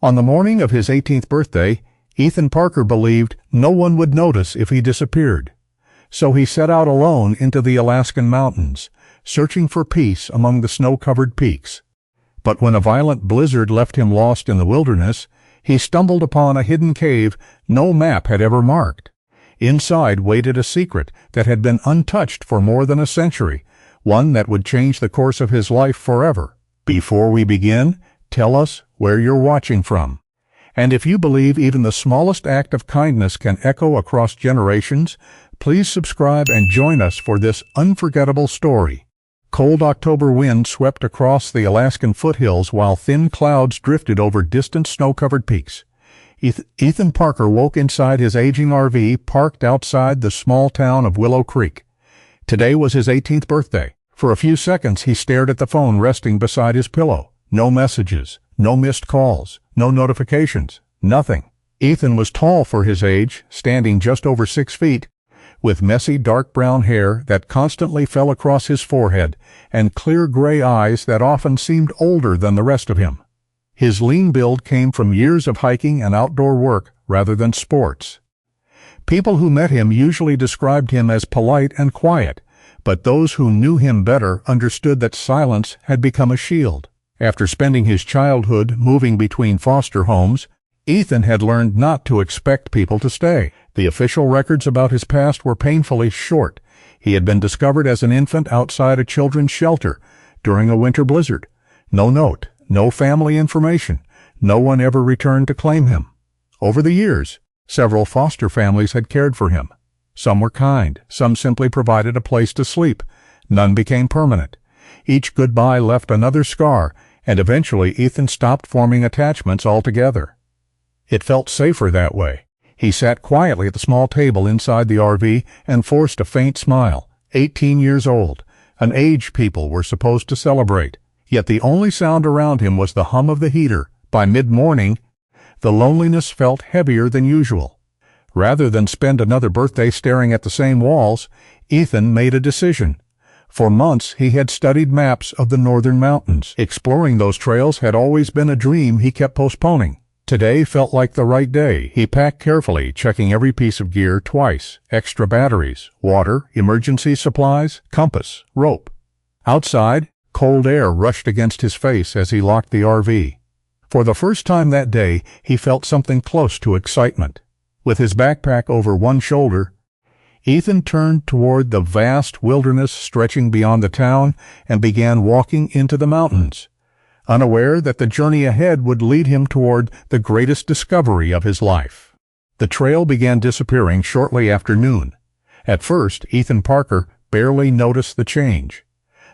On the morning of his 18th birthday, Ethan Parker believed no one would notice if he disappeared. So he set out alone into the Alaskan mountains, searching for peace among the snow-covered peaks. But when a violent blizzard left him lost in the wilderness, he stumbled upon a hidden cave no map had ever marked. Inside waited a secret that had been untouched for more than a century, one that would change the course of his life forever. Before we begin, tell us where you're watching from. And if you believe even the smallest act of kindness can echo across generations, please subscribe and join us for this unforgettable story. Cold October wind swept across the Alaskan foothills while thin clouds drifted over distant snow-covered peaks. Ethan Parker woke inside his aging RV parked outside the small town of Willow Creek. Today was his 18th birthday. For a few seconds he stared at the phone resting beside his pillow. No messages, no missed calls, no notifications, nothing. Ethan was tall for his age, standing just over 6 feet, with messy dark brown hair that constantly fell across his forehead and clear gray eyes that often seemed older than the rest of him. His lean build came from years of hiking and outdoor work rather than sports. People who met him usually described him as polite and quiet, but those who knew him better understood that silence had become a shield. After spending his childhood moving between foster homes, Ethan had learned not to expect people to stay. The official records about his past were painfully short. He had been discovered as an infant outside a children's shelter during a winter blizzard. No note, no family information. No one ever returned to claim him. Over the years, several foster families had cared for him. Some were kind, some simply provided a place to sleep. None became permanent. Each goodbye left another scar, and eventually Ethan stopped forming attachments altogether. It felt safer that way. He sat quietly at the small table inside the RV and forced a faint smile. 18 years old, an age people were supposed to celebrate. Yet the only sound around him was the hum of the heater. By mid-morning, the loneliness felt heavier than usual. Rather than spend another birthday staring at the same walls, Ethan made a decision. For months he had studied maps of the northern mountains. Exploring those trails had always been a dream he kept postponing. Today felt like the right day. He packed carefully, checking every piece of gear twice. Extra batteries, water, emergency supplies, compass, rope. Outside, cold air rushed against his face as he locked the RV. For the first time that day, he felt something close to excitement. With his backpack over one shoulder, Ethan turned toward the vast wilderness stretching beyond the town and began walking into the mountains, unaware that the journey ahead would lead him toward the greatest discovery of his life. The trail began disappearing shortly after noon. At first, Ethan Parker barely noticed the change.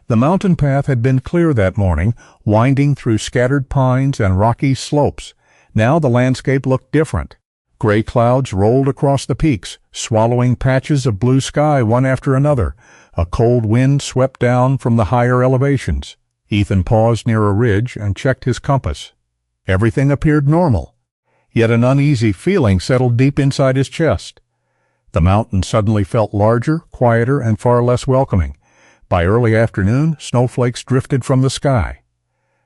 The mountain path had been clear that morning, winding through scattered pines and rocky slopes. Now the landscape looked different. Gray clouds rolled across the peaks, swallowing patches of blue sky one after another. A cold wind swept down from the higher elevations. Ethan paused near a ridge and checked his compass. Everything appeared normal, yet an uneasy feeling settled deep inside his chest. The mountain suddenly felt larger, quieter, and far less welcoming. By early afternoon, snowflakes drifted from the sky.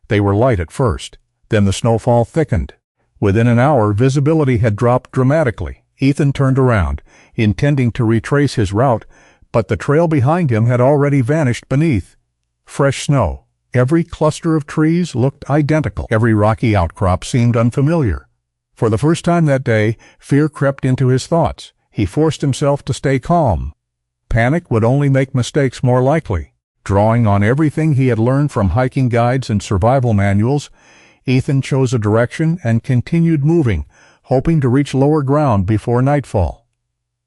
They were light at first, then the snowfall thickened. Within an hour, visibility had dropped dramatically. Ethan turned around, intending to retrace his route, but the trail behind him had already vanished beneath. Fresh snow. Every cluster of trees looked identical. Every rocky outcrop seemed unfamiliar. For the first time that day, fear crept into his thoughts. He forced himself to stay calm. Panic would only make mistakes more likely. Drawing on everything he had learned from hiking guides and survival manuals, Ethan chose a direction and continued moving, hoping to reach lower ground before nightfall.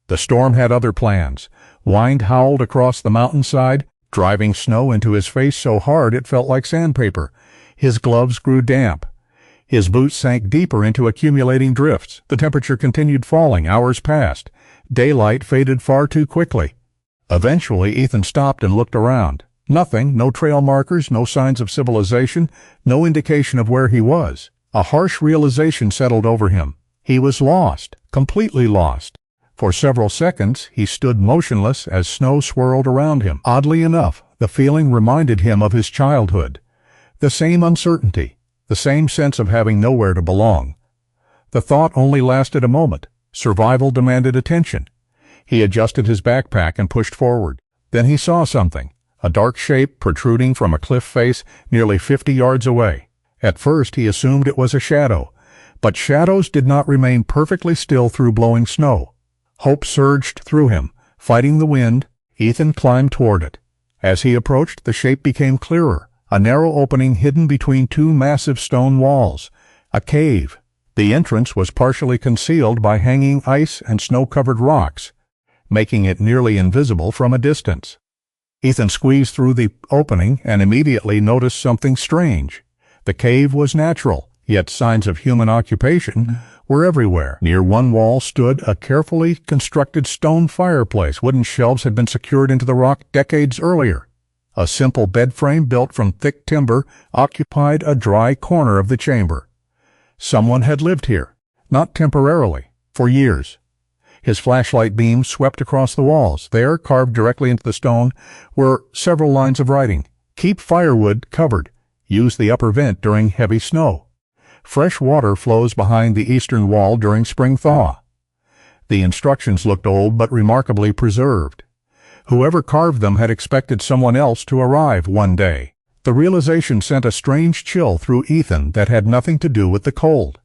The storm had other plans. Wind howled across the mountainside, driving snow into his face so hard it felt like sandpaper. His gloves grew damp. His boots sank deeper into accumulating drifts. The temperature continued falling. Hours passed. Daylight faded far too quickly. Eventually, Ethan stopped and looked around. Nothing, no trail markers, no signs of civilization, no indication of where he was. A harsh realization settled over him. He was lost, completely lost. For several seconds, he stood motionless as snow swirled around him. Oddly enough, the feeling reminded him of his childhood. The same uncertainty, the same sense of having nowhere to belong. The thought only lasted a moment. Survival demanded attention. He adjusted his backpack and pushed forward. Then he saw something, a dark shape protruding from a cliff face nearly 50 yards away. At first he assumed it was a shadow, but shadows did not remain perfectly still through blowing snow. Hope surged through him. Fighting the wind, Ethan climbed toward it. As he approached, the shape became clearer, a narrow opening hidden between two massive stone walls. A cave. The entrance was partially concealed by hanging ice and snow-covered rocks, making it nearly invisible from a distance. Ethan squeezed through the opening and immediately noticed something strange. The cave was natural, yet signs of human occupation were everywhere. Near one wall stood a carefully constructed stone fireplace. Wooden shelves had been secured into the rock decades earlier. A simple bed frame built from thick timber occupied a dry corner of the chamber. Someone had lived here, not temporarily, for years. His flashlight beam swept across the walls. There, carved directly into the stone, were several lines of writing. Keep firewood covered. Use the upper vent during heavy snow. Fresh water flows behind the eastern wall during spring thaw. The instructions looked old but remarkably preserved. Whoever carved them had expected someone else to arrive one day. The realization sent a strange chill through Ethan that had nothing to do with the cold.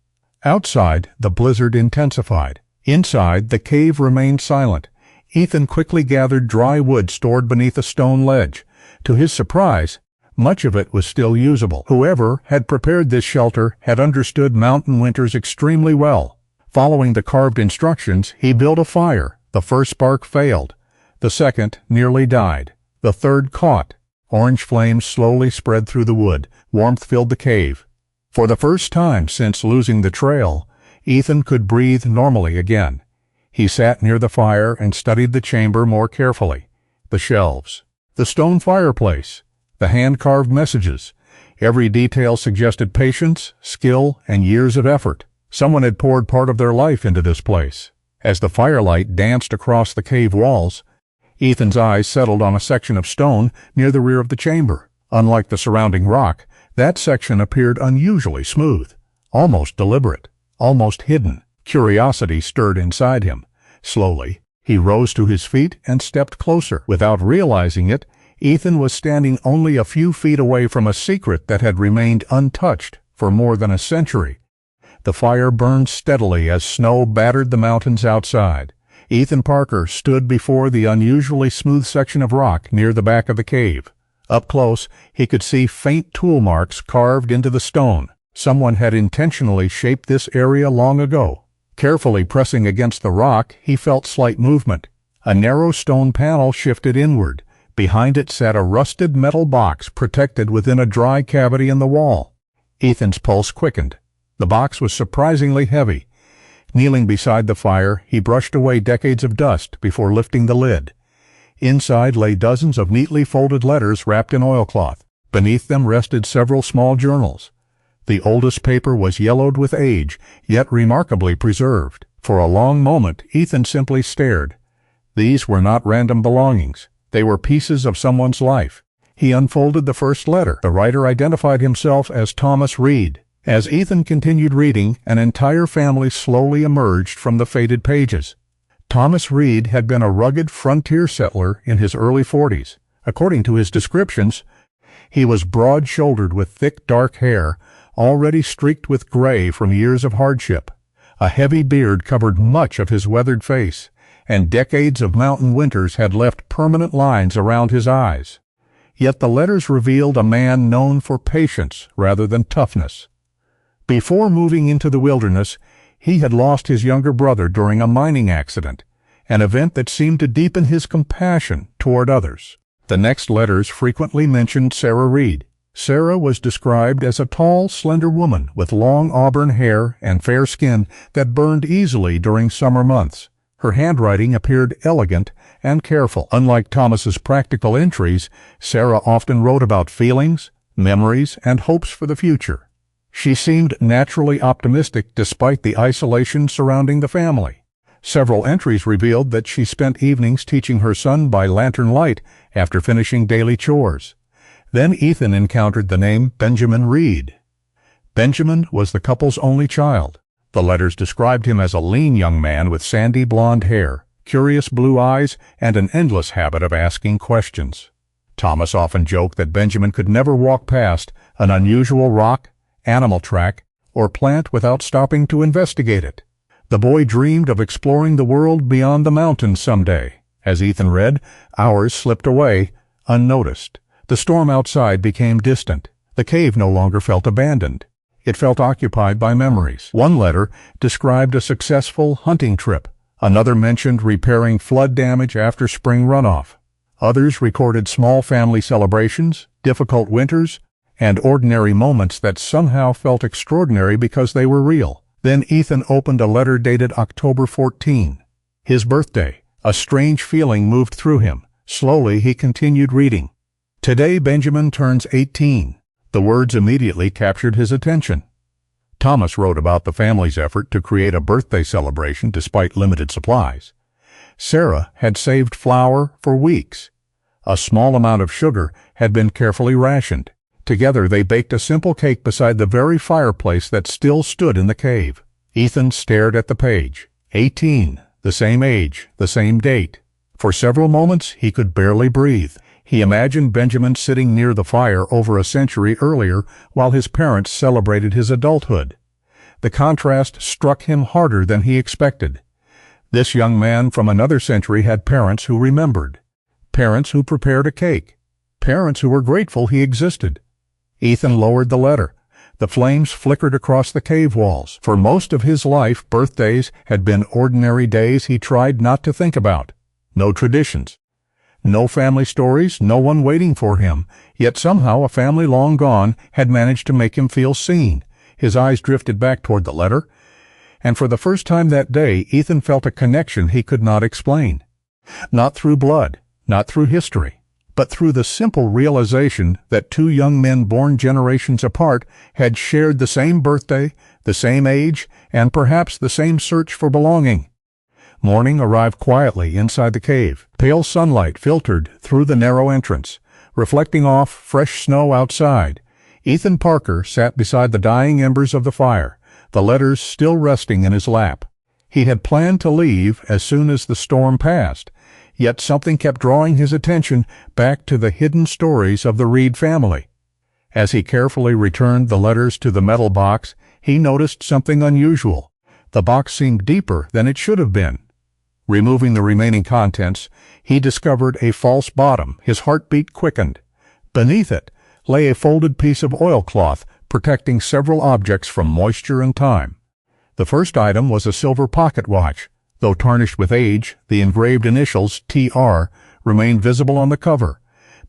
Outside, the blizzard intensified. Inside, the cave remained silent. Ethan quickly gathered dry wood stored beneath a stone ledge. To his surprise, much of it was still usable. Whoever had prepared this shelter had understood mountain winters extremely well. Following the carved instructions, he built a fire. The first spark failed. The second nearly died. The third caught. Orange flames slowly spread through the wood. Warmth filled the cave. For the first time since losing the trail, Ethan could breathe normally again. He sat near the fire and studied the chamber more carefully. The shelves, the stone fireplace, the hand-carved messages. Every detail suggested patience, skill, and years of effort. Someone had poured part of their life into this place. As the firelight danced across the cave walls, Ethan's eyes settled on a section of stone near the rear of the chamber. Unlike the surrounding rock, that section appeared unusually smooth, almost deliberate, almost hidden. Curiosity stirred inside him. Slowly, he rose to his feet and stepped closer. Without realizing it, Ethan was standing only a few feet away from a secret that had remained untouched for more than a century. The fire burned steadily as snow battered the mountains outside. Ethan Parker stood before the unusually smooth section of rock near the back of the cave. Up close, he could see faint tool marks carved into the stone. Someone had intentionally shaped this area long ago. Carefully pressing against the rock, he felt slight movement. A narrow stone panel shifted inward. Behind it sat a rusted metal box protected within a dry cavity in the wall. Ethan's pulse quickened. The box was surprisingly heavy. Kneeling beside the fire, he brushed away decades of dust before lifting the lid. Inside lay dozens of neatly folded letters wrapped in oilcloth. Beneath them rested several small journals. The oldest paper was yellowed with age, yet remarkably preserved. For a long moment, Ethan simply stared. These were not random belongings. They were pieces of someone's life. He unfolded the first letter. The writer identified himself as Thomas Reed. As Ethan continued reading, an entire family slowly emerged from the faded pages. Thomas Reed had been a rugged frontier settler in his early 40s. According to his descriptions, he was broad-shouldered with thick dark hair, already streaked with gray from years of hardship. A heavy beard covered much of his weathered face, and decades of mountain winters had left permanent lines around his eyes. Yet the letters revealed a man known for patience rather than toughness. Before moving into the wilderness, he had lost his younger brother during a mining accident, an event that seemed to deepen his compassion toward others. The next letters frequently mentioned Sarah Reed. Sarah was described as a tall, slender woman with long auburn hair and fair skin that burned easily during summer months. Her handwriting appeared elegant and careful. Unlike Thomas's practical entries, Sarah often wrote about feelings, memories, and hopes for the future. She seemed naturally optimistic despite the isolation surrounding the family. Several entries revealed that she spent evenings teaching her son by lantern light after finishing daily chores. Then Ethan encountered the name Benjamin Reed. Benjamin was the couple's only child. The letters described him as a lean young man with sandy blonde hair, curious blue eyes, and an endless habit of asking questions. Thomas often joked that Benjamin could never walk past an unusual rock, animal track, or plant without stopping to investigate it. The boy dreamed of exploring the world beyond the mountains someday. As Ethan read, hours slipped away, unnoticed. The storm outside became distant. The cave no longer felt abandoned. It felt occupied by memories. One letter described a successful hunting trip. Another mentioned repairing flood damage after spring runoff. Others recorded small family celebrations, difficult winters, and ordinary moments that somehow felt extraordinary because they were real. Then Ethan opened a letter dated October 14, his birthday. A strange feeling moved through him. Slowly he continued reading. Today Benjamin turns 18. The words immediately captured his attention. Thomas wrote about the family's effort to create a birthday celebration despite limited supplies. Sarah had saved flour for weeks. A small amount of sugar had been carefully rationed. Together they baked a simple cake beside the very fireplace that still stood in the cave. Ethan stared at the page. 18, the same age, the same date. For several moments he could barely breathe. He imagined Benjamin sitting near the fire over a century earlier while his parents celebrated his adulthood. The contrast struck him harder than he expected. This young man from another century had parents who remembered. Parents who prepared a cake. Parents who were grateful he existed. Ethan lowered the letter. The flames flickered across the cave walls. For most of his life, birthdays had been ordinary days he tried not to think about. No traditions. No family stories, no one waiting for him, yet somehow a family long gone had managed to make him feel seen. His eyes drifted back toward the letter, and for the first time that day, Ethan felt a connection he could not explain. Not through blood, not through history, but through the simple realization that two young men born generations apart had shared the same birthday, the same age, and perhaps the same search for belonging. Morning arrived quietly inside the cave. Pale sunlight filtered through the narrow entrance, reflecting off fresh snow outside. Ethan Parker sat beside the dying embers of the fire, the letters still resting in his lap. He had planned to leave as soon as the storm passed, yet something kept drawing his attention back to the hidden stories of the Reed family. As he carefully returned the letters to the metal box, he noticed something unusual. The box seemed deeper than it should have been. Removing the remaining contents, he discovered a false bottom. His heartbeat quickened. Beneath it lay a folded piece of oilcloth, protecting several objects from moisture and time. The first item was a silver pocket watch. Though tarnished with age, the engraved initials TR remained visible on the cover.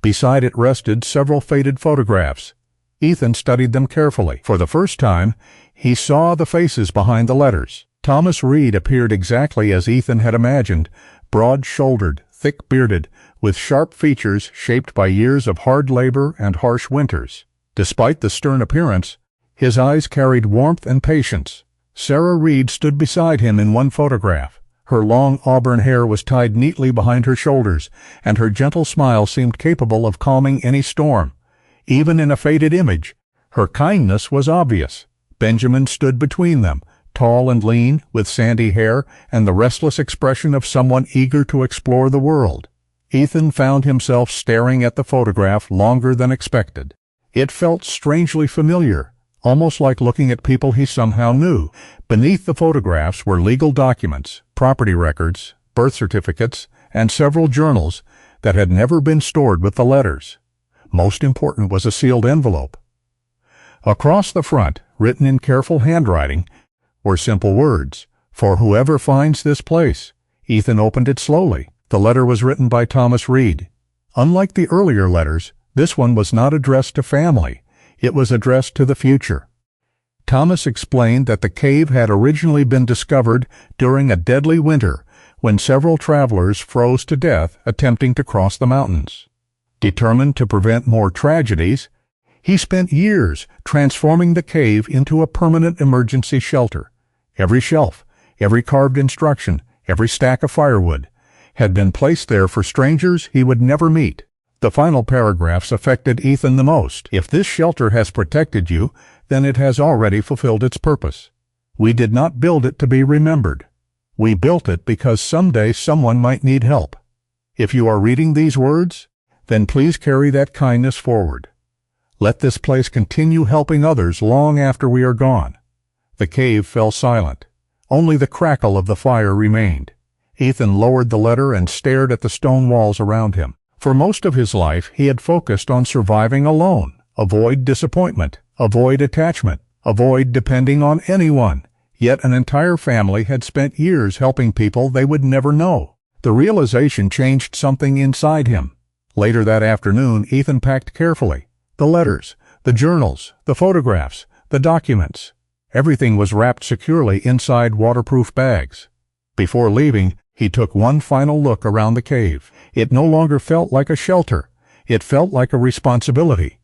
Beside it rested several faded photographs. Ethan studied them carefully. For the first time, he saw the faces behind the letters. Thomas Reed appeared exactly as Ethan had imagined, broad-shouldered, thick-bearded, with sharp features shaped by years of hard labor and harsh winters. Despite the stern appearance, his eyes carried warmth and patience. Sarah Reed stood beside him in one photograph. Her long auburn hair was tied neatly behind her shoulders, and her gentle smile seemed capable of calming any storm. Even in a faded image, her kindness was obvious. Benjamin stood between them, tall and lean, with sandy hair and the restless expression of someone eager to explore the world. Ethan found himself staring at the photograph longer than expected. It felt strangely familiar, almost like looking at people he somehow knew. Beneath the photographs were legal documents, property records, birth certificates, and several journals that had never been stored with the letters. Most important was a sealed envelope. Across the front, written in careful handwriting, were simple words, "For whoever finds this place." Ethan opened it slowly. The letter was written by Thomas Reed. Unlike the earlier letters, this one was not addressed to family. It was addressed to the future. Thomas explained that the cave had originally been discovered during a deadly winter when several travelers froze to death attempting to cross the mountains. Determined to prevent more tragedies, he spent years transforming the cave into a permanent emergency shelter. Every shelf, every carved instruction, every stack of firewood had been placed there for strangers he would never meet. The final paragraphs affected Ethan the most. If this shelter has protected you, then it has already fulfilled its purpose. We did not build it to be remembered. We built it because someday someone might need help. If you are reading these words, then please carry that kindness forward. Let this place continue helping others long after we are gone. The cave fell silent. Only the crackle of the fire remained. Ethan lowered the letter and stared at the stone walls around him. For most of his life, he had focused on surviving alone. Avoid disappointment, avoid attachment, avoid depending on anyone. Yet an entire family had spent years helping people they would never know. The realization changed something inside him. Later that afternoon, Ethan packed carefully. The letters, the journals, the photographs, the documents. Everything was wrapped securely inside waterproof bags. Before leaving, he took one final look around the cave. It no longer felt like a shelter. It felt like a responsibility.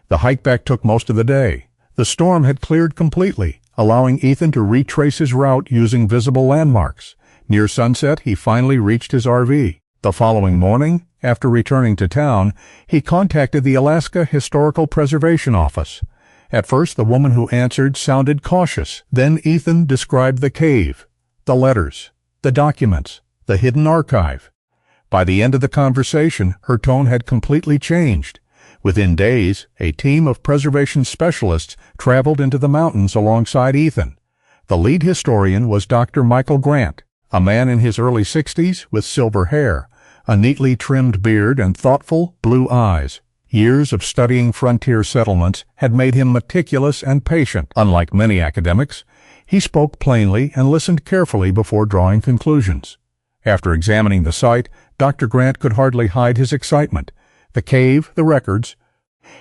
The hike back took most of the day. The storm had cleared completely, allowing Ethan to retrace his route using visible landmarks. Near sunset, he finally reached his RV. The following morning, after returning to town, he contacted the Alaska Historical Preservation Office. At first, the woman who answered sounded cautious. Then Ethan described the cave, the letters, the documents, the hidden archive. By the end of the conversation, her tone had completely changed. Within days, a team of preservation specialists traveled into the mountains alongside Ethan. The lead historian was Dr. Michael Grant, a man in his early 60s with silver hair, a neatly trimmed beard, and thoughtful blue eyes. Years of studying frontier settlements had made him meticulous and patient. Unlike many academics, he spoke plainly and listened carefully before drawing conclusions. After examining the site, Dr. Grant could hardly hide his excitement. The cave, the records,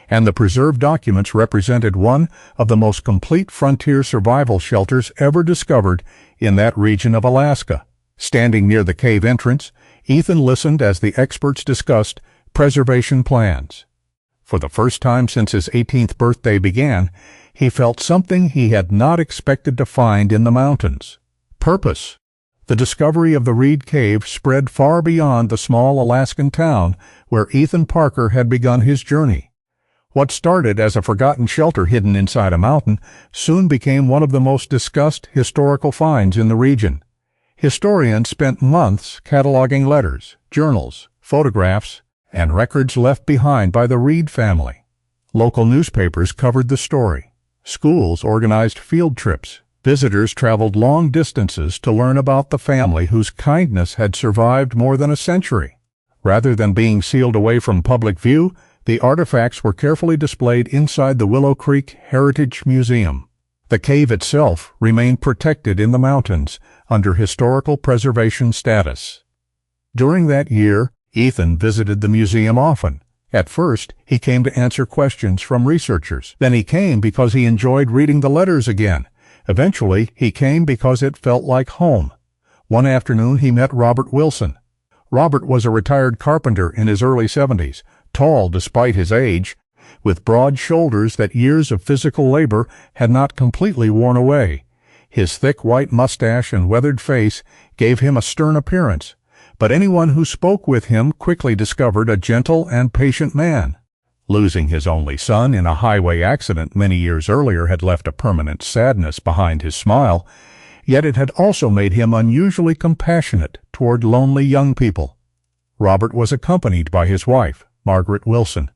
and the preserved documents represented one of the most complete frontier survival shelters ever discovered in that region of Alaska. Standing near the cave entrance, Ethan listened as the experts discussed preservation plans. For the first time since his 18th birthday began, he felt something he had not expected to find in the mountains. Purpose. The discovery of the Reed Cave spread far beyond the small Alaskan town where Ethan Parker had begun his journey. What started as a forgotten shelter hidden inside a mountain soon became one of the most discussed historical finds in the region. Historians spent months cataloging letters, journals, photographs, and records left behind by the Reed family. Local newspapers covered the story. Schools organized field trips. Visitors traveled long distances to learn about the family whose kindness had survived more than a century. Rather than being sealed away from public view, the artifacts were carefully displayed inside the Willow Creek Heritage Museum. The cave itself remained protected in the mountains under historical preservation status. During that year, Ethan visited the museum often. At first, he came to answer questions from researchers. Then he came because he enjoyed reading the letters again. Eventually, he came because it felt like home. One afternoon, he met Robert Wilson. Robert was a retired carpenter in his early 70s, tall despite his age, with broad shoulders that years of physical labor had not completely worn away. His thick white mustache and weathered face gave him a stern appearance, but anyone who spoke with him quickly discovered a gentle and patient man. Losing his only son in a highway accident many years earlier had left a permanent sadness behind his smile, yet it had also made him unusually compassionate toward lonely young people. Robert was accompanied by his wife, Margaret Wilson.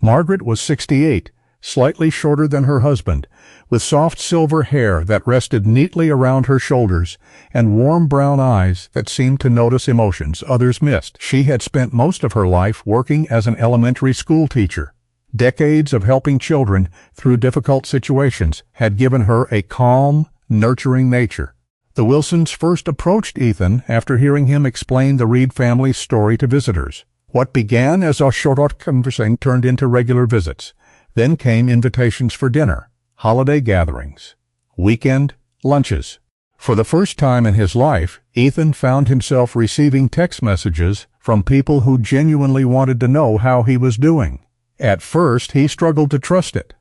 Margaret was 68, slightly shorter than her husband, with soft silver hair that rested neatly around her shoulders and warm brown eyes that seemed to notice emotions others missed. She had spent most of her life working as an elementary school teacher. Decades of helping children through difficult situations had given her a calm, nurturing nature. The Wilsons first approached Ethan after hearing him explain the Reed family's story to visitors. What began as a short conversation turned into regular visits. Then came invitations for dinner, holiday gatherings, weekend lunches. For the first time in his life, Ethan found himself receiving text messages from people who genuinely wanted to know how he was doing. At first, he struggled to trust it.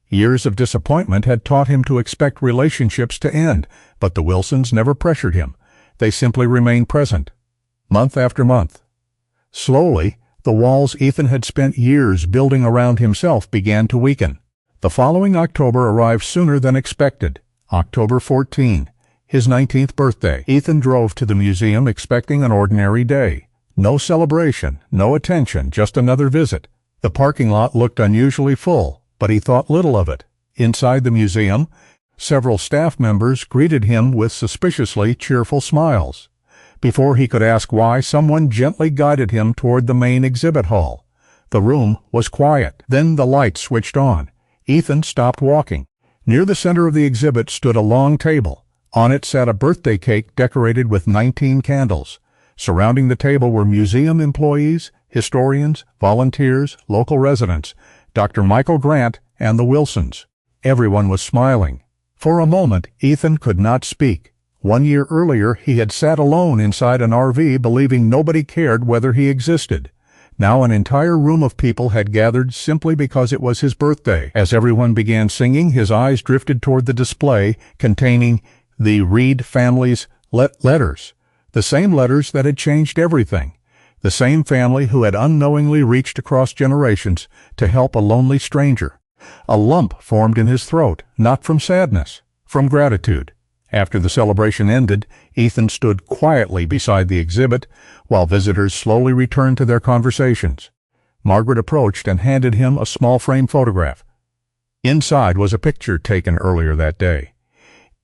Years of disappointment had taught him to expect relationships to end, but the Wilsons never pressured him. They simply remained present, month after month. Slowly, The walls Ethan had spent years building around himself began to weaken. The following October arrived sooner than expected. October 14, his 19th birthday. Ethan drove to the museum expecting an ordinary day. No celebration, no attention, just another visit. The parking lot looked unusually full, but he thought little of it. Inside the museum, several staff members greeted him with suspiciously cheerful smiles. Before he could ask why, someone gently guided him toward the main exhibit hall. The room was quiet. Then the lights switched on. Ethan stopped walking. Near the center of the exhibit stood a long table. On it sat a birthday cake decorated with 19 candles. Surrounding the table were museum employees, historians, volunteers, local residents, Dr. Michael Grant, and the Wilsons. Everyone was smiling. For a moment, Ethan could not speak. 1 year earlier, he had sat alone inside an RV believing nobody cared whether he existed. Now an entire room of people had gathered simply because it was his birthday. As everyone began singing, his eyes drifted toward the display containing the Reed family's letters. The same letters that had changed everything. The same family who had unknowingly reached across generations to help a lonely stranger. A lump formed in his throat, not from sadness, from gratitude. After the celebration ended, Ethan stood quietly beside the exhibit while visitors slowly returned to their conversations. Margaret approached and handed him a small frame photograph. Inside was a picture taken earlier that day.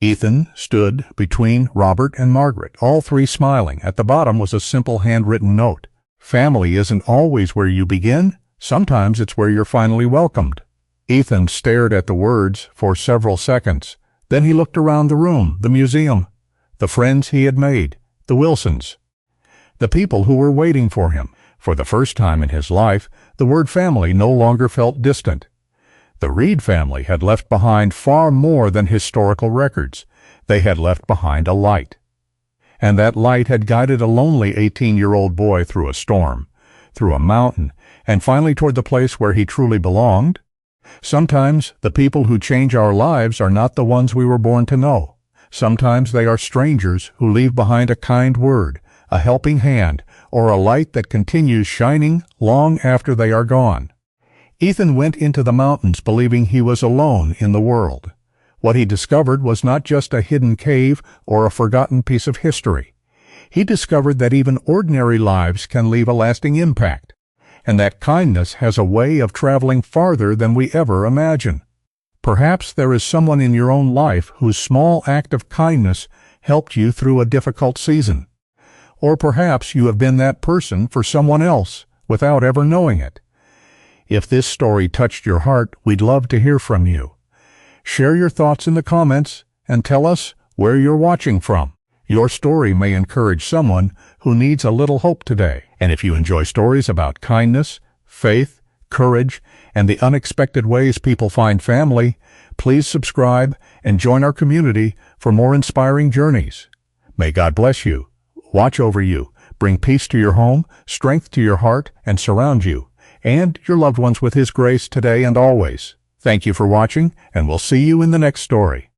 Ethan stood between Robert and Margaret, all three smiling. At the bottom was a simple handwritten note. Family isn't always where you begin. Sometimes it's where you're finally welcomed. Ethan stared at the words for several seconds. Then he looked around the room, the museum, the friends he had made, the Wilsons, the people who were waiting for him. For the first time in his life, the word family no longer felt distant. The Reed family had left behind far more than historical records. They had left behind a light. And that light had guided a lonely 18-year-old boy through a storm, through a mountain, and finally toward the place where he truly belonged. Sometimes the people who change our lives are not the ones we were born to know. Sometimes they are strangers who leave behind a kind word, a helping hand, or a light that continues shining long after they are gone. Ethan went into the mountains believing he was alone in the world. What he discovered was not just a hidden cave or a forgotten piece of history. He discovered that even ordinary lives can leave a lasting impact, and that kindness has a way of traveling farther than we ever imagine. Perhaps there is someone in your own life whose small act of kindness helped you through a difficult season. Or perhaps you have been that person for someone else without ever knowing it. If this story touched your heart, we'd love to hear from you. Share your thoughts in the comments and tell us where you're watching from. Your story may encourage someone who needs a little hope today. And if you enjoy stories about kindness, faith, courage, and the unexpected ways people find family, please subscribe and join our community for more inspiring journeys. May God bless you, watch over you, bring peace to your home, strength to your heart, and surround you and your loved ones with His grace today and always. Thank you for watching, and we'll see you in the next story.